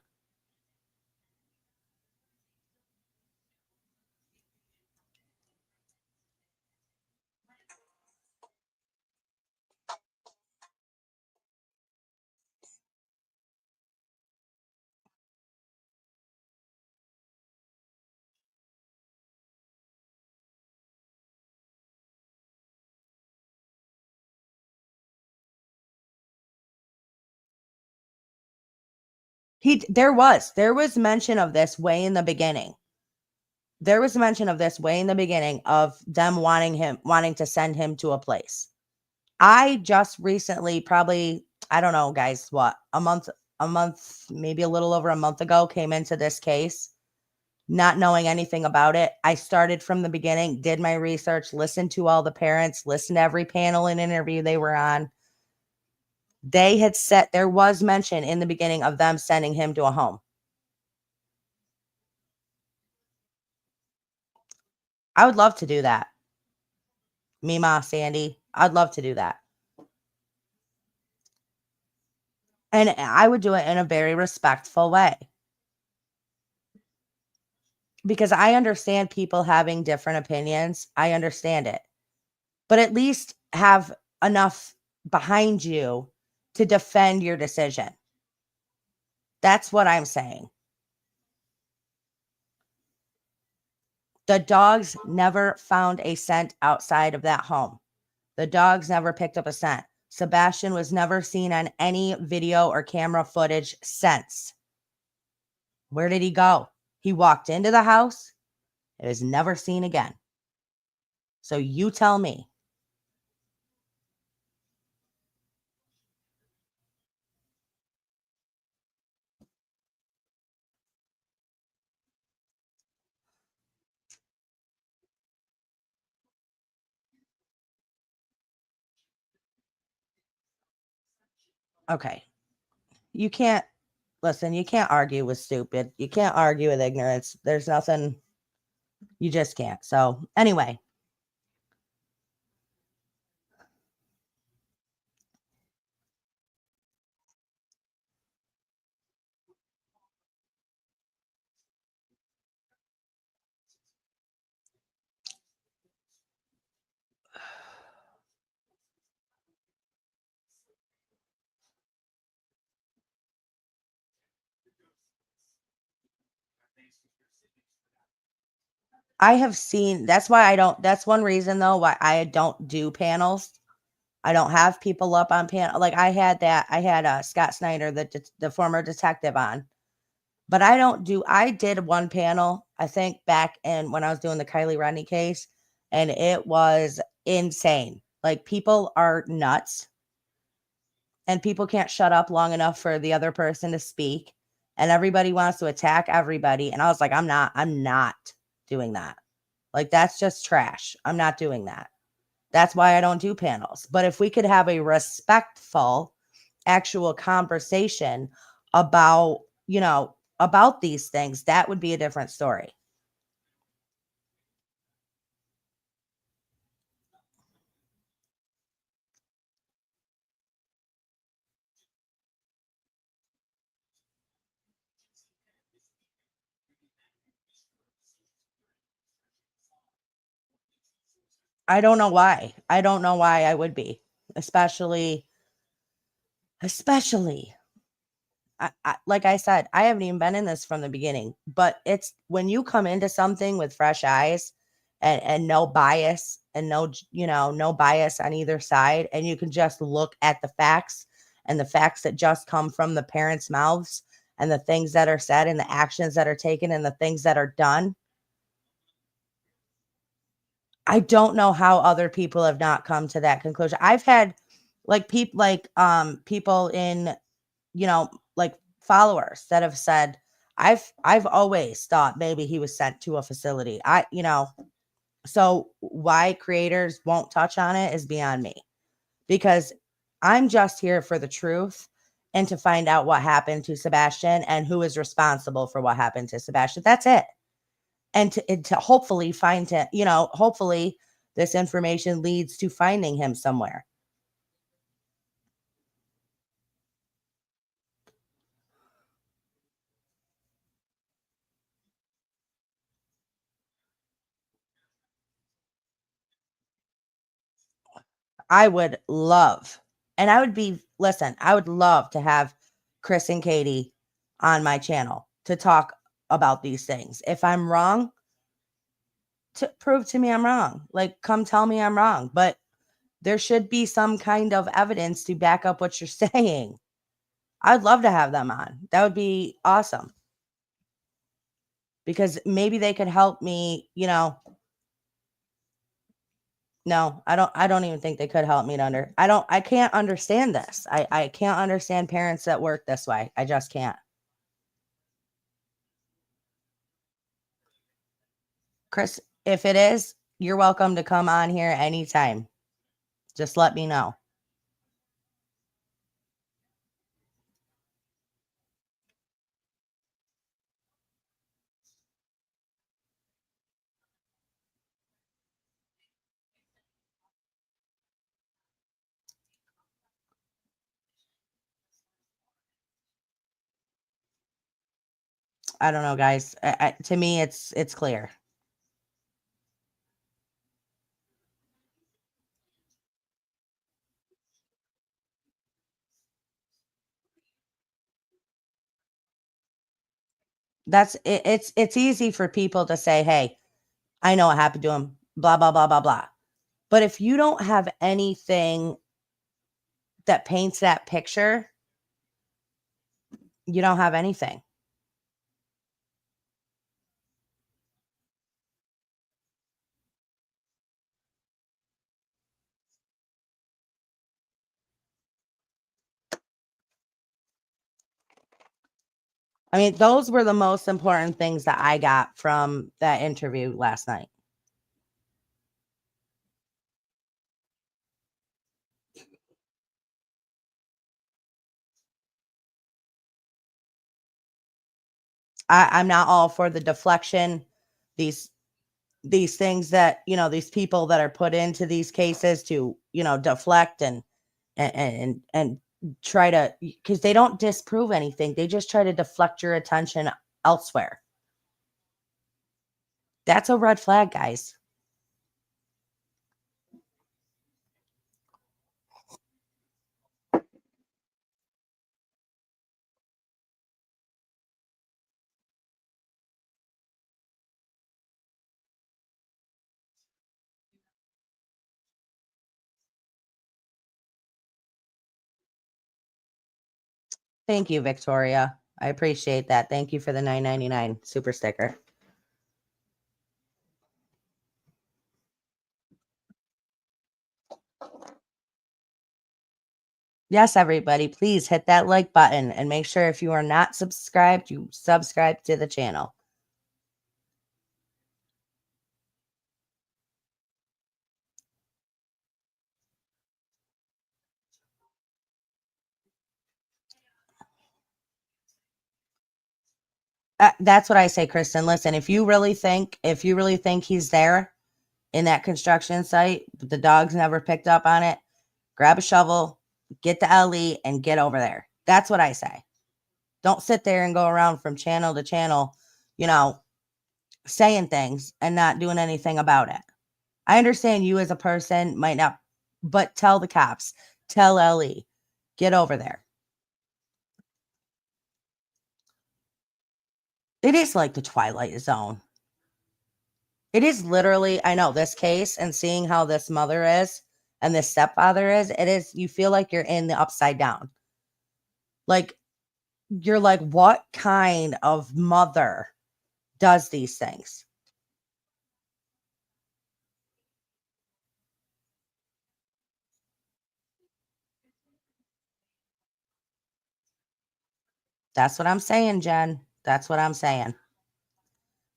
There was mention of this way in the beginning. There was mention of this way in the beginning of them wanting to send him to a place. I just recently, probably, I don't know, guys, what, a month, maybe a little over a month ago, came into this case, not knowing anything about it. I started from the beginning, did my research, listened to all the parents, listened to every panel and interview they were on. They had said there was mention in the beginning of them sending him to a home. I would love to do that. Mima, Sandy, I'd love to do that. And I would do it in a very respectful way. Because I understand people having different opinions. I understand it. But at least have enough behind you to defend your decision. That's what I'm saying. The dogs never found a scent outside of that home. The dogs never picked up a scent. Sebastian was never seen on any video or camera footage since. Where did he go? He walked into the house. It was never seen again. So you tell me. Okay. You can't listen, you can't argue with stupid. You can't argue with ignorance. There's nothing, you just can't. So, anyway, I have seen that's one reason though why I don't do panels. I don't have people up on panel. Like I had Scott Snyder, the former detective on, but I did one panel, I think back in when I was doing the Kylie Rodney case, and it was insane. Like people are nuts and people can't shut up long enough for the other person to speak. And everybody wants to attack everybody. And I was like, I'm not doing that. Like, that's just trash. I'm not doing that. That's why I don't do panels. But if we could have a respectful, actual conversation about, about these things, that would be a different story. I don't know why. I don't know why I would be, especially like I said, I haven't even been in this from the beginning, but it's when you come into something with fresh eyes and no bias and no bias on either side. And you can just look at the facts and the facts that just come from the parents' mouths and the things that are said and the actions that are taken and the things that are done. I don't know how other people have not come to that conclusion. I've had people in, like followers that have said, I've always thought maybe he was sent to a facility. So why creators won't touch on it is beyond me, because I'm just here for the truth and to find out what happened to Sebastian and who is responsible for what happened to Sebastian. That's it. And to hopefully find him, hopefully this information leads to finding him somewhere. I would love, and I would love to have Chris and Katie on my channel to talk about these things. If I'm wrong, to prove to me I'm wrong. Like, come tell me I'm wrong. But there should be some kind of evidence to back up what you're saying. I'd love to have them on. That would be awesome. Because maybe they could help me, no, I don't even think they could help me I can't understand this. I can't understand parents that work this way. I just can't. Chris, if it is, you're welcome to come on here anytime. Just let me know. I don't know, guys. To me, it's clear. It's easy for people to say, "Hey, I know what happened to him." Blah blah blah blah blah. But if you don't have anything that paints that picture, you don't have anything. I mean, those were the most important things that I got from that interview last night. I'm not all for the deflection. These these things that, these people that are put into these cases to, deflect and try to, because they don't disprove anything. They just try to deflect your attention elsewhere. That's a red flag, guys. Thank you, Victoria. I appreciate that. Thank you for the $9.99 super sticker. Yes, everybody, please hit that like button and make sure if you are not subscribed, you subscribe to the channel. That's what I say, Kristen. Listen, if you really think he's there in that construction site, but the dog's never picked up on it, grab a shovel, get the LE, and get over there. That's what I say. Don't sit there and go around from channel to channel, saying things and not doing anything about it. I understand you as a person might not, but tell the cops, tell LE, get over there. It is like the Twilight Zone. It is literally, I know this case and seeing how this mother is and this stepfather is, it is, you feel like you're in the upside down. Like, you're like, what kind of mother does these things? That's what I'm saying, Jen. That's what I'm saying.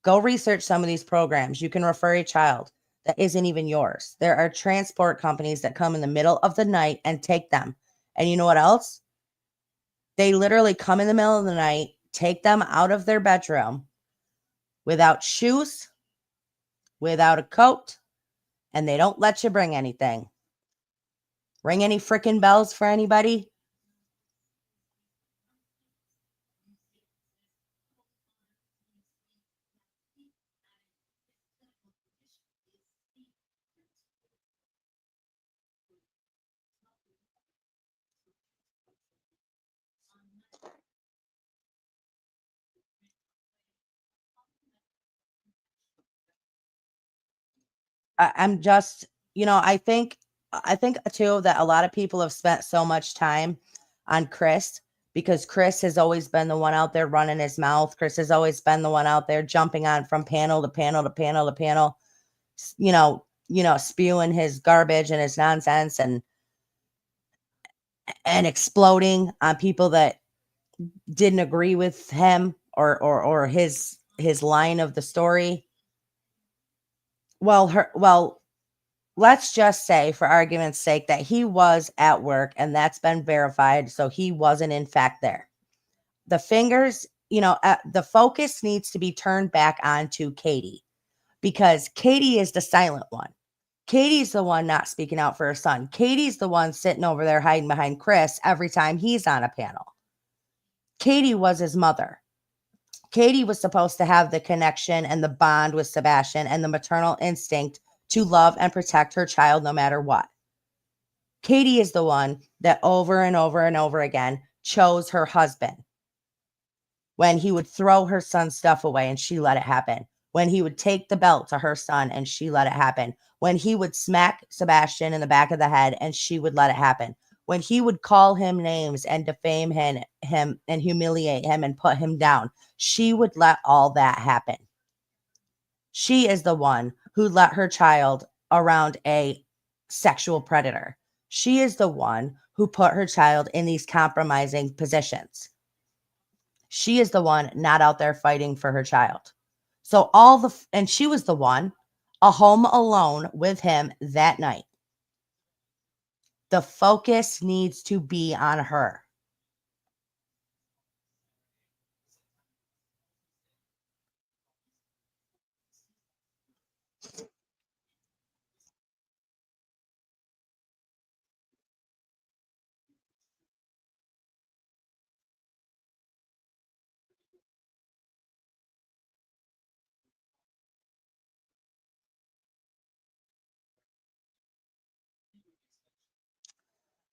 Go research some of these programs. You can refer a child that isn't even yours. There are transport companies that come in the middle of the night and take them. And you know what else? They literally come in the middle of the night, take them out of their bedroom without shoes, without a coat, and they don't let you bring anything. Ring any freaking bells for anybody? I'm just, I think too that a lot of people have spent so much time on Chris because Chris has always been the one out there running his mouth. Chris has always been the one out there jumping on from panel to panel to panel to panel, spewing his garbage and his nonsense and exploding on people that didn't agree with him or his line of the story. Well, let's just say, for argument's sake, that he was at work and that's been verified. So he wasn't, in fact, there. The fingers, the focus needs to be turned back onto Katie because Katie is the silent one. Katie's the one not speaking out for her son. Katie's the one sitting over there hiding behind Chris every time he's on a panel. Katie was his mother. Katie was supposed to have the connection and the bond with Sebastian and the maternal instinct to love and protect her child no matter what. Katie is the one that over and over and over again chose her husband when he would throw her son's stuff away and she let it happen. When he would take the belt to her son and she let it happen. When he would smack Sebastian in the back of the head and she would let it happen. When he would call him names and defame him and humiliate him and put him down, she would let all that happen. She is the one who let her child around a sexual predator. She is the one who put her child in these compromising positions. She is the one not out there fighting for her child. So and she was the one home alone with him that night. The focus needs to be on her.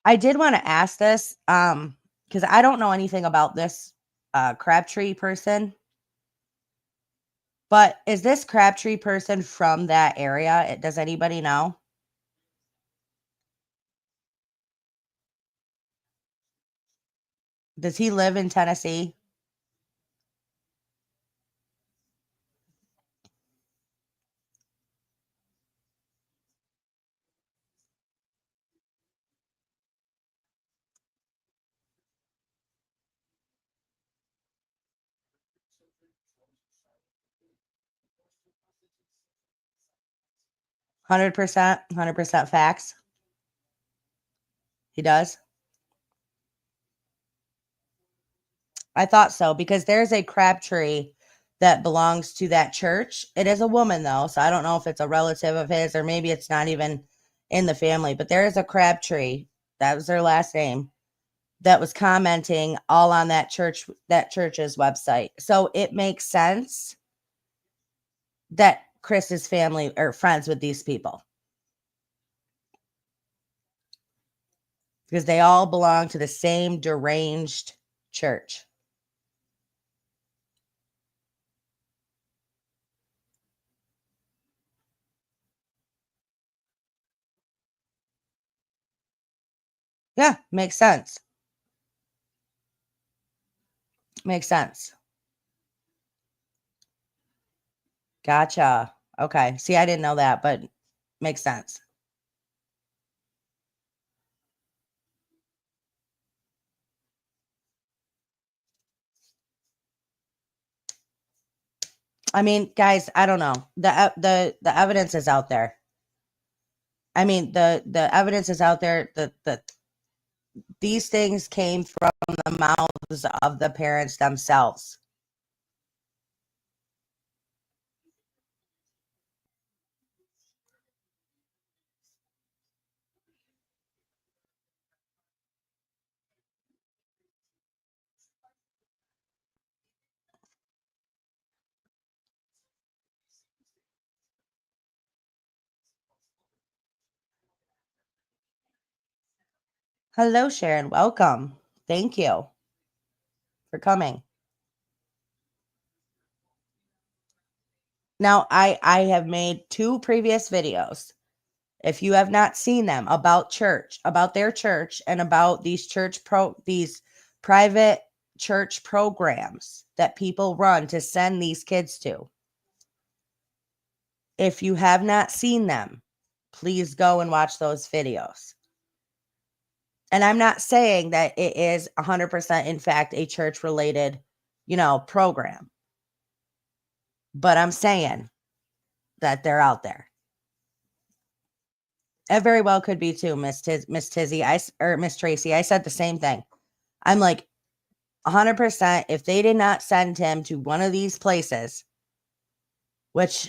I did want to ask this because I don't know anything about this Crabtree person. But is this Crabtree person from that area? Does anybody know? Does he live in Tennessee? Hundred percent, 100% facts. He does. I thought so because there's a Crabtree that belongs to that church. It is a woman though, so I don't know if it's a relative of his or maybe it's not even in the family. But there is a Crabtree, that was their last name, that was commenting all on that church's website. So it makes sense that Chris's family are friends with these people because they all belong to the same deranged church. Yeah, makes sense. Makes sense. Gotcha. Okay. See, I didn't know that, but makes sense. I mean, guys, I don't know. The evidence is out there. I mean, the evidence is out there. These things came from the mouths of the parents themselves. Hello, Sharon. Welcome. Thank you for coming. Now, I have made 2 previous videos. If you have not seen them, about church, about their church, and about these private church programs that people run to send these kids to. If you have not seen them, please go and watch those videos. And I'm not saying that it is 100% in fact a church related, program. But I'm saying that they're out there. It very well could be too, Miss Tizzy, or Miss Tracy. I said the same thing. I'm like 100%. If they did not send him to one of these places, which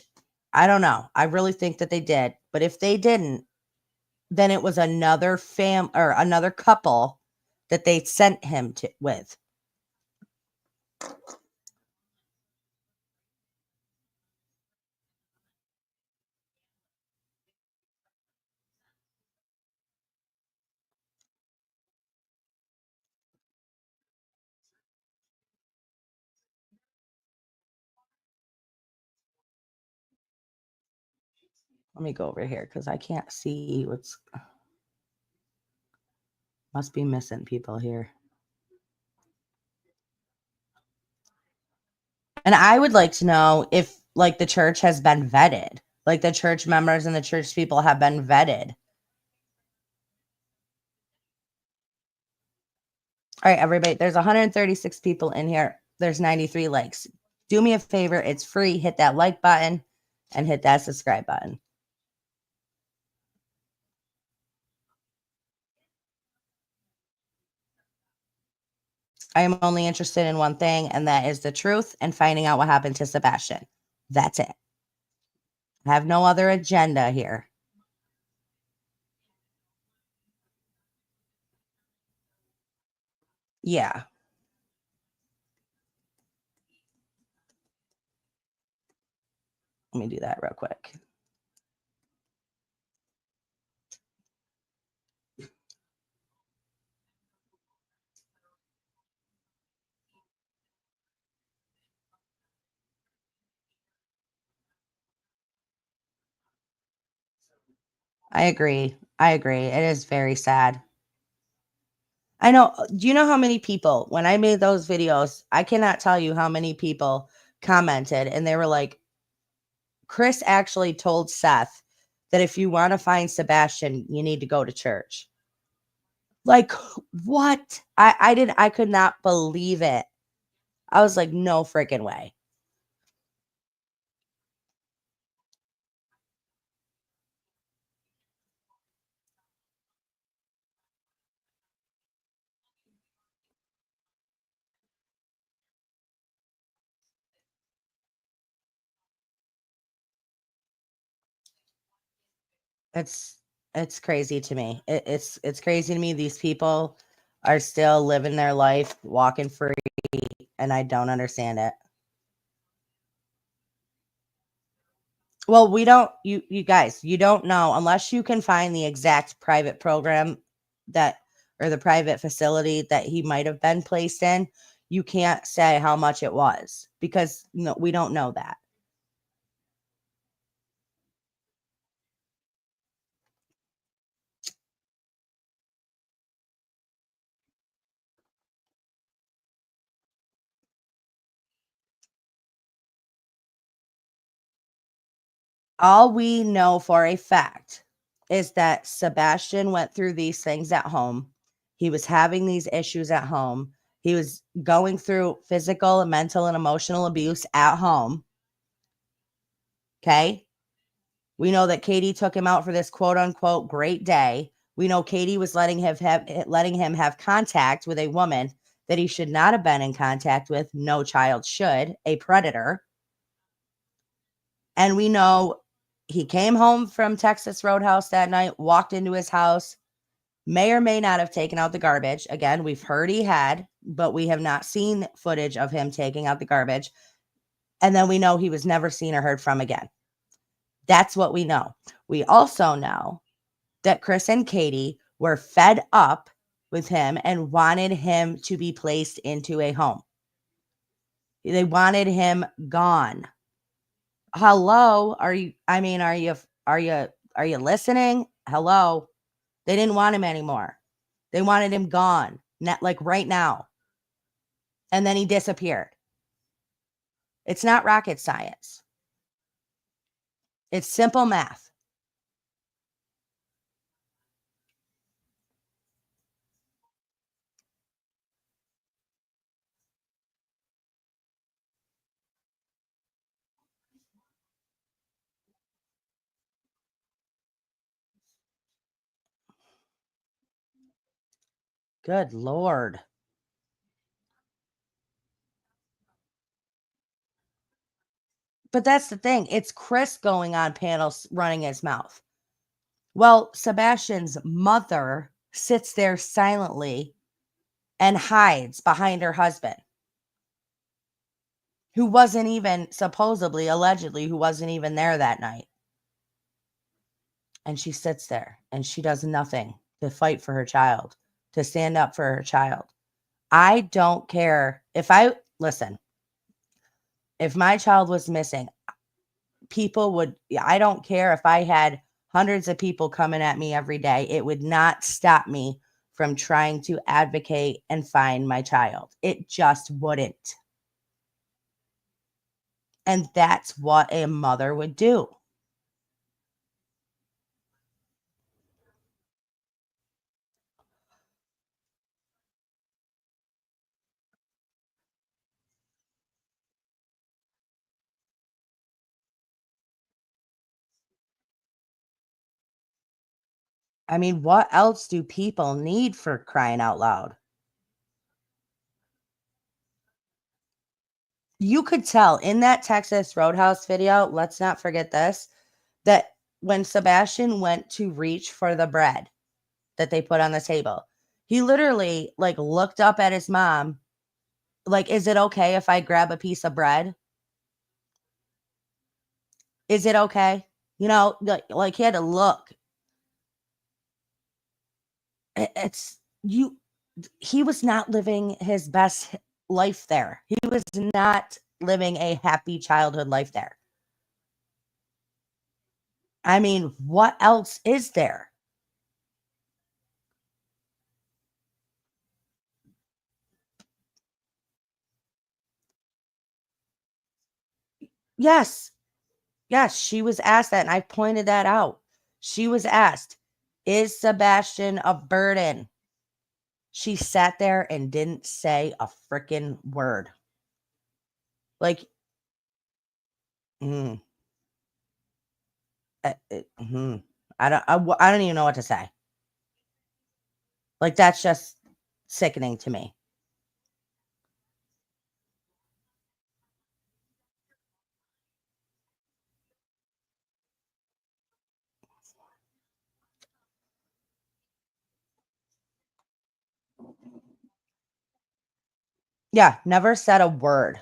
I don't know, I really think that they did. But if they didn't, then it was another or another couple that they sent him to with. Let me go over here because I can't see must be missing people here. And I would like to know if like the church has been vetted, like the church members and the church people have been vetted. All right, everybody, there's 136 people in here. There's 93 likes. Do me a favor. It's free. Hit that like button and hit that subscribe button. I am only interested in one thing, and that is the truth and finding out what happened to Sebastian. That's it. I have no other agenda here. Yeah. Let me do that real quick. I agree. I agree. It is very sad. I know. Do you know how many people, when I made those videos, I cannot tell you how many people commented and they were like, Chris actually told Seth that if you want to find Sebastian, you need to go to church. Like, what? I could not believe it. I was like, no freaking way. It's it's crazy to me. It's crazy to me. These people are still living their life, walking free, and I don't understand it. Well, we don't you guys, you don't know unless you can find the exact private program that or the private facility that he might have been placed in. You can't say how much it was because no, we don't know that. All we know for a fact is that Sebastian went through these things at home. He was having these issues at home. He was going through physical and mental and emotional abuse at home. Okay. We know that Katie took him out for this quote unquote great day. We know Katie was letting him have contact with a woman that he should not have been in contact with. No child should, a predator. And we know he came home from Texas Roadhouse that night, walked into his house, may or may not have taken out the garbage. Again, we've heard he had, but we have not seen footage of him taking out the garbage. And then we know he was never seen or heard from again. That's what we know. We also know that Chris and Katie were fed up with him and wanted him to be placed into a home. They wanted him gone. Hello, are you listening? Hello. They didn't want him anymore. They wanted him gone, not like right now. And then he disappeared. It's not rocket science. It's simple math. Good Lord. But that's the thing. It's Chris going on panels running his mouth. Well, Sebastian's mother sits there silently and hides behind her husband, who wasn't even supposedly, allegedly, who wasn't even there that night. And she sits there and she does nothing to fight for her child, to stand up for her child. I don't care if if my child was missing, I don't care if I had hundreds of people coming at me every day. It would not stop me from trying to advocate and find my child. It just wouldn't. And that's what a mother would do. I mean, what else do people need, for crying out loud? You could tell in that Texas Roadhouse video, let's not forget this, that when Sebastian went to reach for the bread that they put on the table, he literally like looked up at his mom, like, is it okay if I grab a piece of bread? Is it okay? You know, like he had to look. It's you. He was not living his best life there. He was not living a happy childhood life there. I mean, what else is there? Yes. Yes, she was asked that, and I pointed that out. She was asked, "Is Sebastian a burden?" She sat there and didn't say a freaking word. Like, mm, I don't even know what to say. Like, that's just sickening to me. Yeah, never said a word.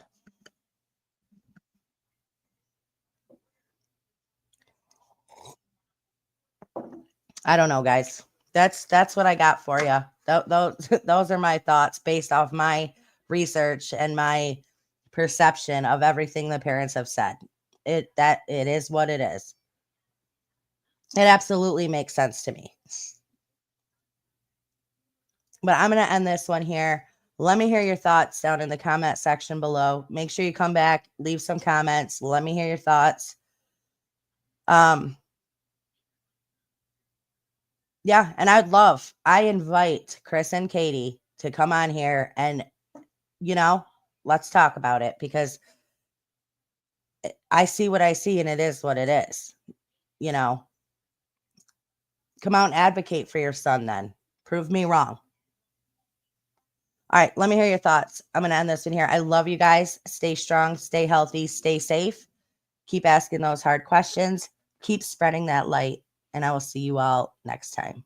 I don't know, guys. That's what I got for you. Those those are my thoughts based off my research and my perception of everything the parents have said. It is what it is. It absolutely makes sense to me. But I'm going to end this one here. Let me hear your thoughts down in the comment section below. Make sure you come back, leave some comments. Let me hear your thoughts. Yeah, and I invite Chris and Katie to come on here and, let's talk about it, because I see what I see and it is what it is. Come out and advocate for your son then. Prove me wrong. All right, let me hear your thoughts. I'm going to end this in here. I love you guys. Stay strong, stay healthy, stay safe. Keep asking those hard questions. Keep spreading that light. And I will see you all next time.